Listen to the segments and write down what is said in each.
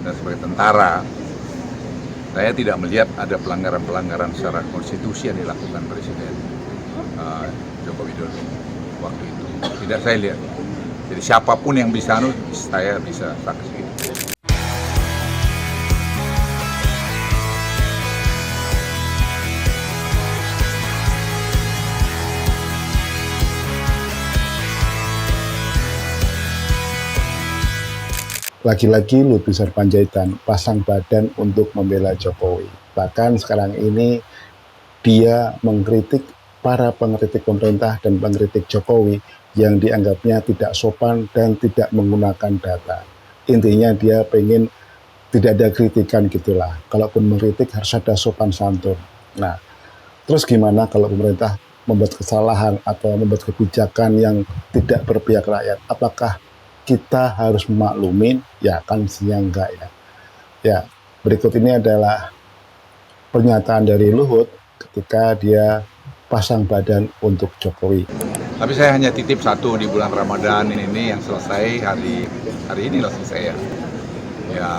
dan sebagai tentara, saya tidak melihat ada pelanggaran-pelanggaran secara konstitusi yang dilakukan Presiden Joko Widodo waktu itu. Tidak saya lihat. Jadi siapapun yang bisa, saya bisa saksi. Lagi-lagi Luhut Binsar Panjaitan pasang badan untuk membela Jokowi. Bahkan sekarang ini dia mengkritik para pengkritik pemerintah dan pengkritik Jokowi yang dianggapnya tidak sopan dan tidak menggunakan data. Intinya dia pengen tidak ada kritikan gitulah. Kalaupun mengkritik harus ada sopan santun. Nah, terus gimana kalau pemerintah membuat kesalahan atau membuat kebijakan yang tidak berpihak rakyat? Apakah kita harus memaklumin? Ya kan mestinya enggak ya. Ya, berikut ini adalah pernyataan dari Luhut ketika dia pasang badan untuk Jokowi. Tapi saya hanya titip satu di bulan Ramadan ini yang selesai hari ini lah selesai ya. Ya,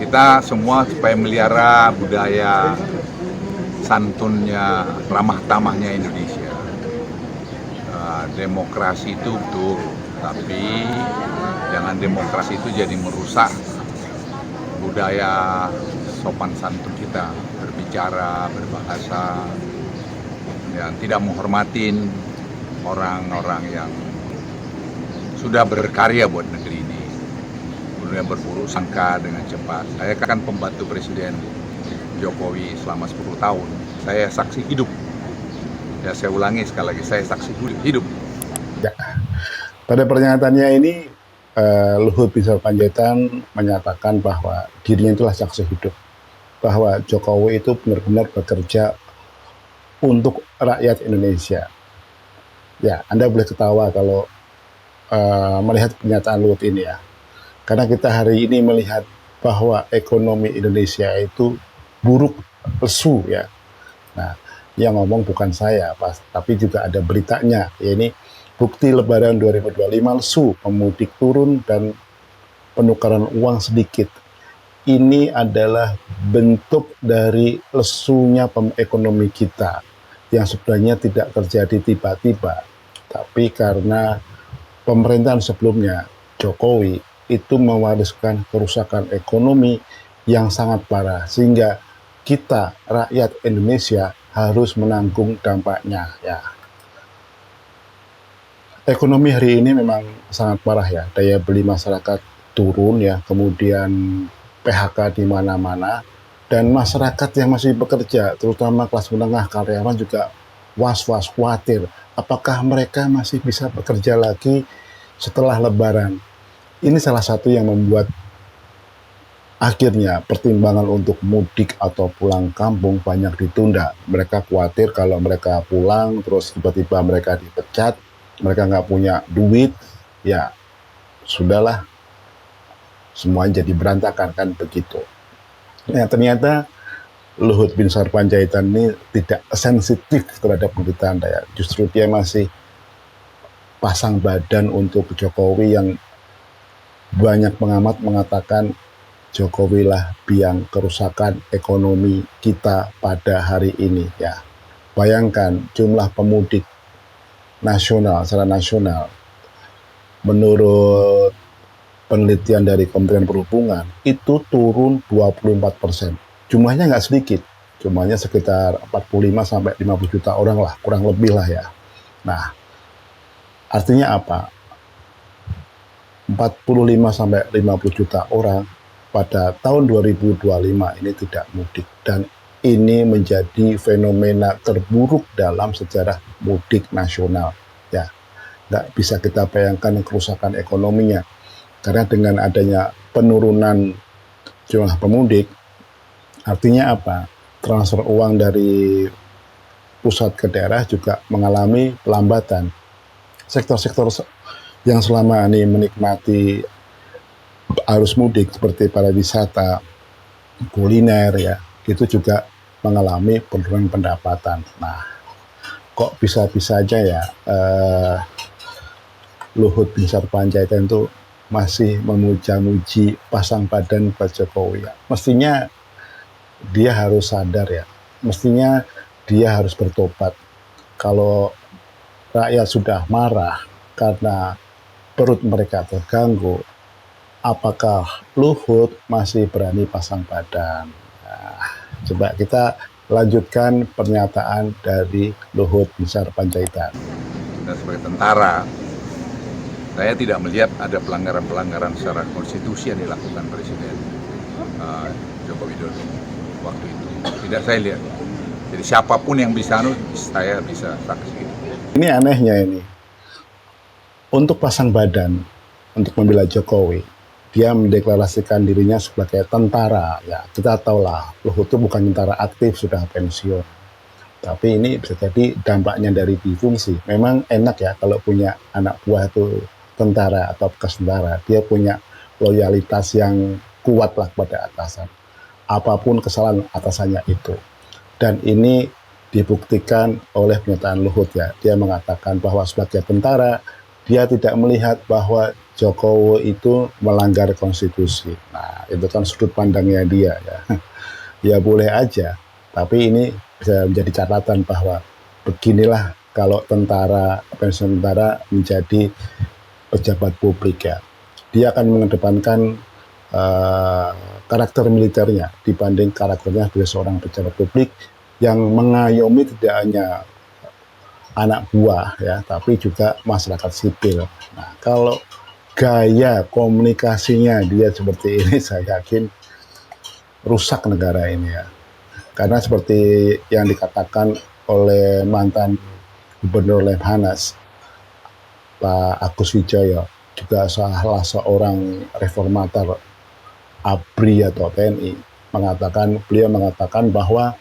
kita semua supaya melihara budaya santunnya, ramah tamahnya Indonesia. Demokrasi itu betul, tapi jangan demokrasi itu jadi merusak budaya sopan santun kita, berbicara, berbahasa, yang tidak menghormatin orang-orang yang sudah berkarya buat negeri ini, kemudian berburu sangka dengan cepat. Saya kan pembantu Presiden Jokowi selama 10 tahun, saya saksi hidup. Ya, saya ulangi sekali lagi, saya saksi hidup. Ya. Pada pernyataannya ini, Luhut Binsar Panjaitan menyatakan bahwa dirinya itulah saksi hidup, bahwa Jokowi itu benar-benar bekerja untuk rakyat Indonesia. Ya, Anda boleh ketawa kalau melihat pernyataan Luhut ini ya, karena kita hari ini melihat bahwa ekonomi Indonesia itu buruk, lesu ya. Nah, yang ngomong bukan saya, tapi juga ada beritanya. Ya, ini bukti Lebaran 2025 lesu, pemudik turun dan penukaran uang sedikit. Ini adalah bentuk dari lesunya ekonomi kita yang sebenarnya tidak terjadi tiba-tiba, tapi karena pemerintahan sebelumnya, Jokowi, itu mewariskan kerusakan ekonomi yang sangat parah, sehingga kita, rakyat Indonesia, harus menanggung dampaknya ya. Ekonomi hari ini memang sangat parah ya, daya beli masyarakat turun ya, kemudian PHK di mana-mana, dan masyarakat yang masih bekerja, terutama kelas menengah karyawan juga was-was, khawatir, apakah mereka masih bisa bekerja lagi setelah Lebaran. Ini salah satu yang membuat akhirnya pertimbangan untuk mudik atau pulang kampung banyak ditunda. Mereka khawatir kalau mereka pulang terus tiba-tiba mereka dipecat, mereka nggak punya duit, ya sudahlah, semuanya jadi berantakan kan begitu. Nah, ternyata Luhut Binsar Panjaitan ini tidak sensitif terhadap pemberitaan ya. Justru dia masih pasang badan untuk Jokowi yang banyak pengamat mengatakan Jokowi lah biang kerusakan ekonomi kita pada hari ini ya. Bayangkan jumlah pemudik nasional, secara nasional, menurut penelitian dari Kementerian Perhubungan itu turun 24%. Jumlahnya nggak sedikit, jumlahnya sekitar 45-50 juta orang lah, kurang lebih lah ya. Nah, artinya apa? 45-50 juta orang pada tahun 2025 ini tidak mudik, dan ini menjadi fenomena terburuk dalam sejarah mudik nasional ya. Nggak bisa kita bayangkan kerusakan ekonominya, karena dengan adanya penurunan jumlah pemudik, artinya apa? Transfer uang dari pusat ke daerah juga mengalami pelambatan. Sektor-sektor yang selama ini menikmati arus mudik seperti pariwisata, kuliner ya, itu juga mengalami penurunan pendapatan. Nah, kok bisa-bisa aja ya Luhut Binsar Panjaitan itu masih memuja-muji pasang badan Pak Jokowi. Mestinya dia harus sadar ya, mestinya dia harus bertobat. Kalau rakyat sudah marah karena perut mereka terganggu, apakah Luhut masih berani pasang badan? Nah, coba kita lanjutkan pernyataan dari Luhut Binsar Panjaitan. Dan sebagai tentara, saya tidak melihat ada pelanggaran-pelanggaran secara konstitusi yang dilakukan Presiden Joko Widodo waktu itu. Tidak saya lihat. Jadi siapapun yang bisa, saya bisa saksi. Ini anehnya ini. Untuk pasang badan, untuk membela Jokowi, dia mendeklarasikan dirinya sebagai tentara. Ya, kita tahulah, Luhut itu bukan tentara aktif, sudah pensiun. Tapi ini bisa jadi dampaknya dari difungsi. Memang enak ya kalau punya anak buah itu tentara atau bekas tentara. Dia punya loyalitas yang kuat lah pada atasan. Apapun kesalahan atasannya itu. Dan ini dibuktikan oleh pernyataan Luhut ya. Dia mengatakan bahwa sebagai tentara, dia tidak melihat bahwa Jokowi itu melanggar konstitusi. Nah, itu kan sudut pandangnya dia ya. Ya boleh aja, tapi ini bisa menjadi catatan bahwa beginilah kalau tentara, pensiun tentara menjadi pejabat publik ya. Dia akan mengedepankan karakter militernya dibanding karakternya sebagai seorang pejabat publik yang mengayomi tidak hanya anak buah ya, tapi juga masyarakat sipil. Nah, kalau gaya komunikasinya dia seperti ini, saya yakin rusak negara ini ya. Karena seperti yang dikatakan oleh mantan Gubernur Lemhanas, Pak Agus Widjoyo, juga salah seorang reformator ABRI atau TNI, beliau mengatakan bahwa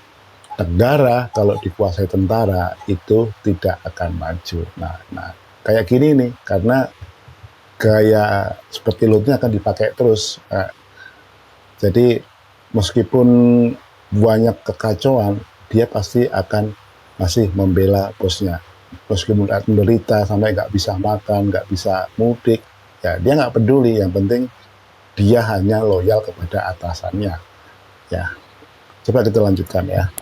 negara kalau dikuasai tentara itu tidak akan maju. Nah, kayak gini nih, karena gaya seperti Luhutnya akan dipakai terus. Jadi meskipun banyak kekacauan, dia pasti akan masih membela bosnya. Meskipun menderita sampai nggak bisa makan, nggak bisa mudik, ya dia nggak peduli. Yang penting dia hanya loyal kepada atasannya. Ya, coba kita lanjutkan ya.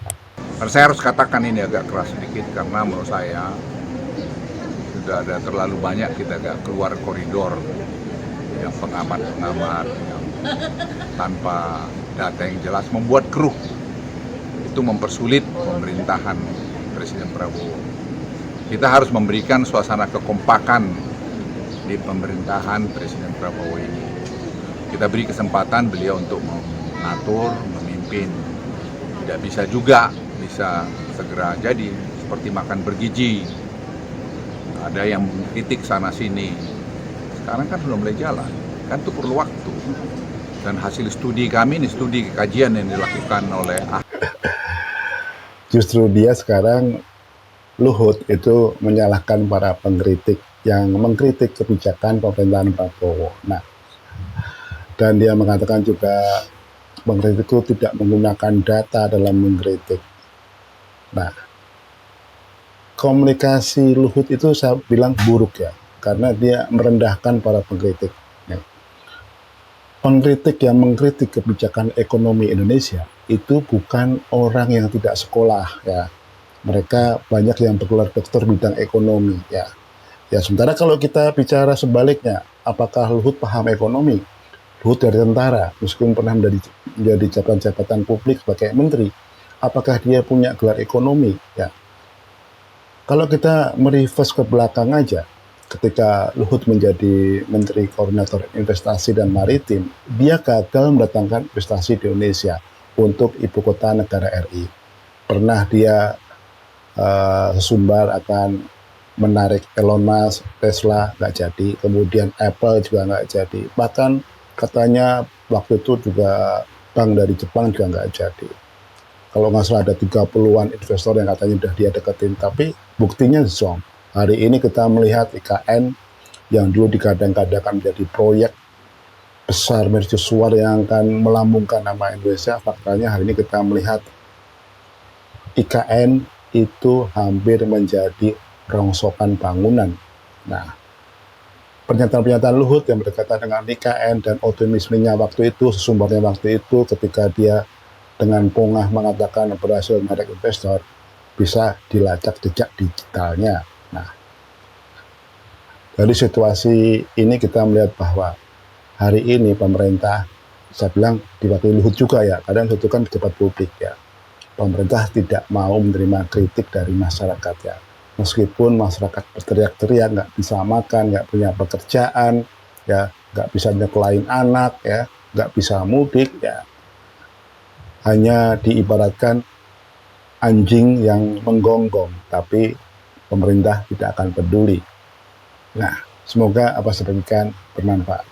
Saya harus katakan ini agak keras sedikit karena menurut saya sudah ada terlalu banyak kita agak keluar koridor yang pengamat-pengamat yang tanpa data yang jelas membuat keruh. Itu mempersulit pemerintahan Presiden Prabowo. Kita harus memberikan suasana kekompakan di pemerintahan Presiden Prabowo ini. Kita beri kesempatan beliau untuk mengatur, memimpin. Tidak bisa juga bisa segera jadi seperti makan bergiji. Ada yang kritik sana sini. Sekarang kan belum mulai jalan, kan itu perlu waktu. Dan hasil studi kami ini studi kajian yang dilakukan oleh Justru dia sekarang, Luhut itu menyalahkan para pengkritik yang mengkritik kebijakan pemerintahan Prabowo. Nah, dan dia mengatakan juga pengkritik itu tidak menggunakan data dalam mengkritik. Nah, komunikasi Luhut itu saya bilang buruk ya, karena dia merendahkan para pengkritik. Pengkritik yang mengkritik kebijakan ekonomi Indonesia itu bukan orang yang tidak sekolah ya. Mereka banyak yang bergelar doktor bidang ekonomi ya. Ya, sementara kalau kita bicara sebaliknya, apakah Luhut paham ekonomi? Luhut dari tentara, meskipun pernah menjadi jabatan-jabatan publik sebagai menteri, apakah dia punya gelar ekonomi? Ya. Kalau kita mereverse ke belakang aja, ketika Luhut menjadi Menteri Koordinator Investasi dan Maritim, dia gagal mendatangkan investasi di Indonesia untuk ibu kota negara RI. Pernah dia sesumbar akan menarik Elon Musk, Tesla, nggak jadi. Kemudian Apple juga nggak jadi. Bahkan katanya waktu itu juga bank dari Jepang juga nggak jadi. Kalau nggak salah ada 30-an investor yang katanya udah dia deketin, tapi buktinya zong. Hari ini kita melihat IKN yang dulu digadang-gadangkan menjadi proyek besar mercusuar yang akan melambungkan nama Indonesia. Faktanya hari ini kita melihat IKN itu hampir menjadi rongsokan bangunan. Nah, pernyataan-pernyataan Luhut yang berkaitan dengan IKN dan optimismenya waktu itu, sesumbernya waktu itu ketika dia dengan pongah mengatakan berhasil menarik investor, bisa dilacak jejak digitalnya. Nah, dari situasi ini kita melihat bahwa hari ini pemerintah, saya bilang diwakili Luhut juga ya, kadang itu kan pejabat publik ya, pemerintah tidak mau menerima kritik dari masyarakat ya. Meskipun masyarakat berteriak-teriak, nggak bisa makan, nggak punya pekerjaan, ya, nggak bisa nyekolahin anak, ya, nggak bisa mudik, ya, hanya diibaratkan anjing yang menggonggong, tapi pemerintah tidak akan peduli. Nah, semoga apa yang saya berikan bermanfaat.